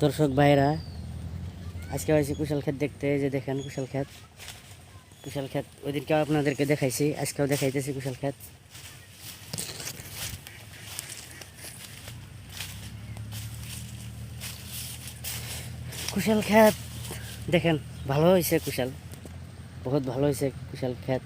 দর্শক ভাইরা, আজকে হয়েছে কুশাল ক্ষেত দেখতে। যে দেখেন কুশাল ক্ষেত, কুশাল ক্ষেত ওইদিনকেও আপনাদেরকে দেখাইছি, আজকেও দেখাইতেছি কুশাল ক্ষেত। কুশাল ক্ষেত দেখেন, ভালো হয়েছে কুশাল, বহুত ভালো হয়েছে কুশাল ক্ষেত।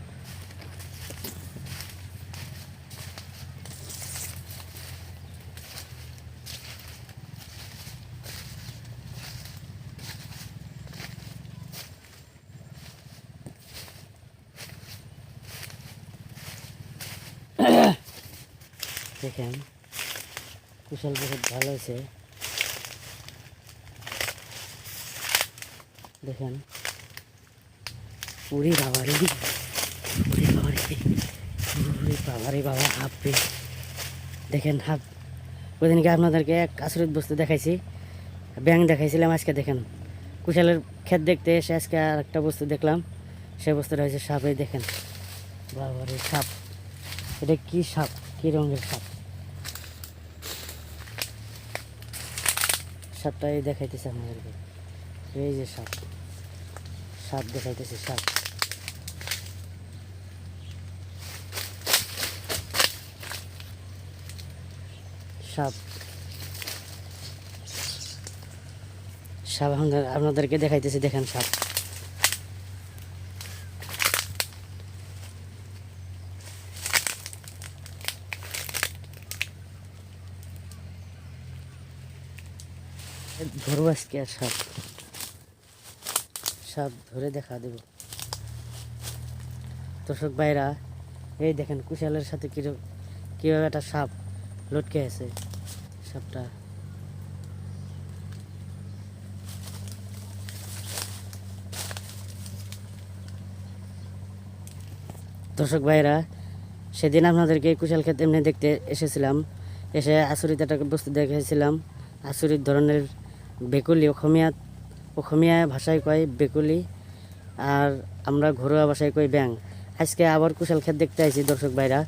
দেখেন কুশাল বহুত ভালো হয়েছে। দেখেন উড়ি বাবারি, উড়ি বাবারি, উড়ি বাবারি বাবা হাফ। দেখেন হাফ। ওইদিনকে আপনাদেরকে এক আচরিত বস্তু দেখাইছি, ব্যাঙ দেখাইছিলাম। আজকে দেখেন কুশালের ক্ষেত দেখতে এসে আজকে আর একটা বস্তু দেখলাম, সেই বস্তুটা হয়েছে সাপ। এই দেখেন বাবারে সাপ, এটা কি সাপ, কি রঙের সাপ? সাপটা এই দেখাইতেছে আমাদেরকে, এই যে সাপ, সাপ দেখাইতেছে সাপ। সাপ সাপ আপনাদেরকে দেখাইতেছি, দেখেন সাপ। ধরবো আজকে আর সাপ, সাপ ধরে দেখা দেব। দর্শক ভাইরা, এই দেখেন কুশালের সাথে কীভাবে একটা সাপ লটকে আছে। সাপটা দর্শক ভাইরা, সেদিন আপনাদেরকে কুশাল ক্ষেত এমনি দেখতে এসেছিলাম, এসে আচরিত একটা বস্তু দেখেছিলাম। আচরিত ধরনের বেকুলি, অসমীয়া ভাষায় কয় বেকুলি, আর আমরা ঘরোয়া ভাষায় কই ব্যাং। আজকে আবার কুশাল ক্ষেত দেখতে আইছি দর্শক ভাইরা।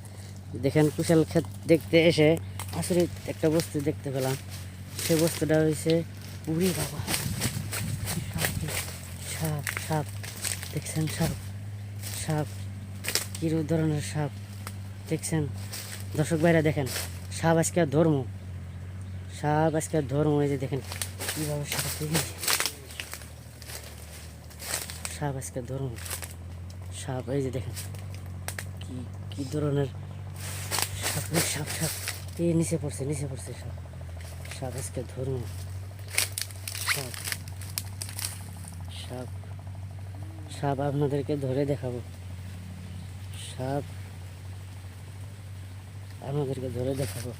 দেখেন কুশাল ক্ষেত দেখতে এসে আচরিত একটা বস্তু দেখতে পেলাম। সে বস্তুটা হয়েছে উড়ি বাবা, সাপ। সাপ দেখছেন, সাপ, সাপ কিরূপ ধরনের সাপ দেখছেন দর্শক ভাইরা। দেখেন সাপ আজকে ধর্ম, সাপ আজকে ধর্ম। এই যে দেখেন কীভাবে সাপ, সাপ আজকে ধর্ম, সাপ। এই যে দেখেন কি কি ধরনের সাপ, সাপ সাপ এই নিচে পড়ছে, নিচে পড়ছে সাপ। সাপ আজকে ধর্ম, সাপ, সাপ, সাপ আপনাদেরকে ধরে দেখাবো। সাপ আপনাদেরকে ধরে দেখাবো।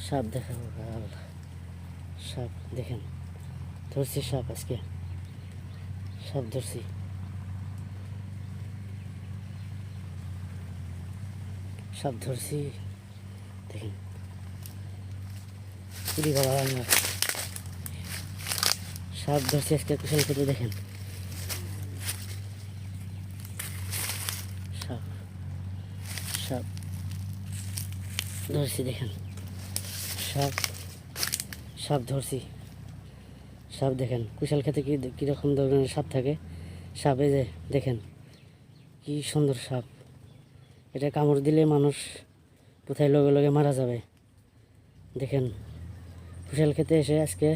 সাপ দেখাবো, সাপ দেখেন ধরছি, সাপ আজকে সাপ ধরছি। সাপ ধরছি দেখেন, পুরি বাবা সাপ ধরছি আজকে কুশাল ক্ষেতে। দেখেন সাপ, সাপ ধরছি, দেখেন সাপ, সাপ ধরছি, সাপ। দেখেন কুশাল ক্ষেতে কীরকম ধরনের সাপ থাকে। সাপ এই যে দেখেন কি সুন্দর সাপ, এটা কামড় দিলে মানুষ কোথায় লগে লগে মারা যাবে। দেখেন কুশাল ক্ষেতে এসে আজকে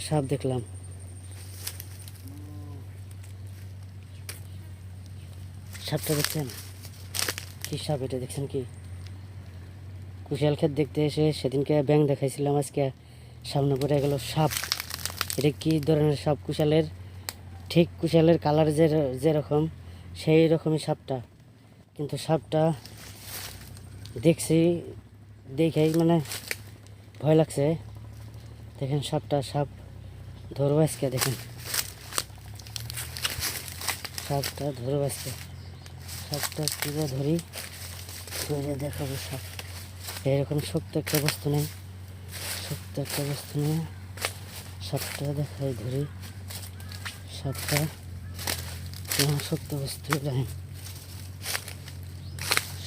সাপ দেখলাম। সাপটা দেখছেন কি সাপ, এটা দেখছেন কি? কুশাল ক্ষেত দেখতে এসে সেদিনকে ব্যাঙ দেখাইছিলাম, আজকে সামনে পড়ে গেল সাপ। এটা কি ধরনের সাপ? কুশালের ঠিক কুশালের কালার যেরকম সেই রকমই সাপটা, কিন্তু সাপটা দেখছি দেখেই মানে ভয় লাগছে। দেখেন সাপটা, সাপ ধরবো আজকে। দেখেন সাপটা ধরবো আজকে, সাপটা কীভাবে ধরি ধরে দেখাবো। সাপ এরকম শক্ত একটা বস্তু নেই, শক্ত একটা বস্তু নিয়ে সাপটা দেখাই ধরি। সাপটা শক্ত বস্তু, দেখেন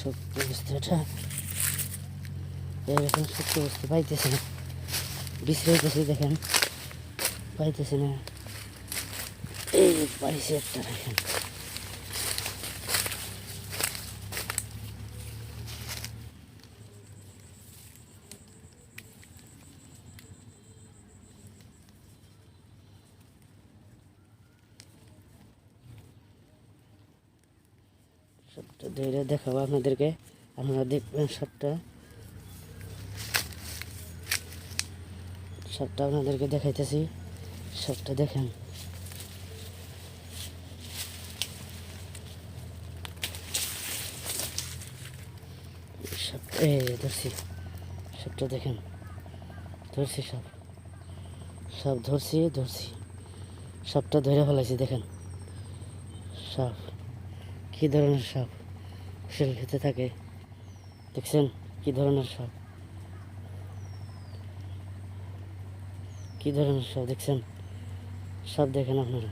শক্ত অবস্থাটা এরকম শক্ত অবস্থা পাইতেছে না, বিশ্রাইতেছে দেখেন, পাইতেছে না। এই পাইছে একটা দেখেন, সবটা ধরে দেখাবো আপনাদেরকে, আপনারা দেখবেন সবটা সবটা আপনাদেরকে দেখাইতেছি, সবটা দেখেন। সব এই ধরছি, সবটা দেখেন, ধরছি সব, সব ধরছি সবটা ধরে ফেলাইছি দেখেন। সাপ কী ধরনের সাপ কুশাল খেতে থাকে, দেখছেন কী ধরনের সাপ, কী ধরনের সাপ দেখছেন, সব দেখেন আপনারা।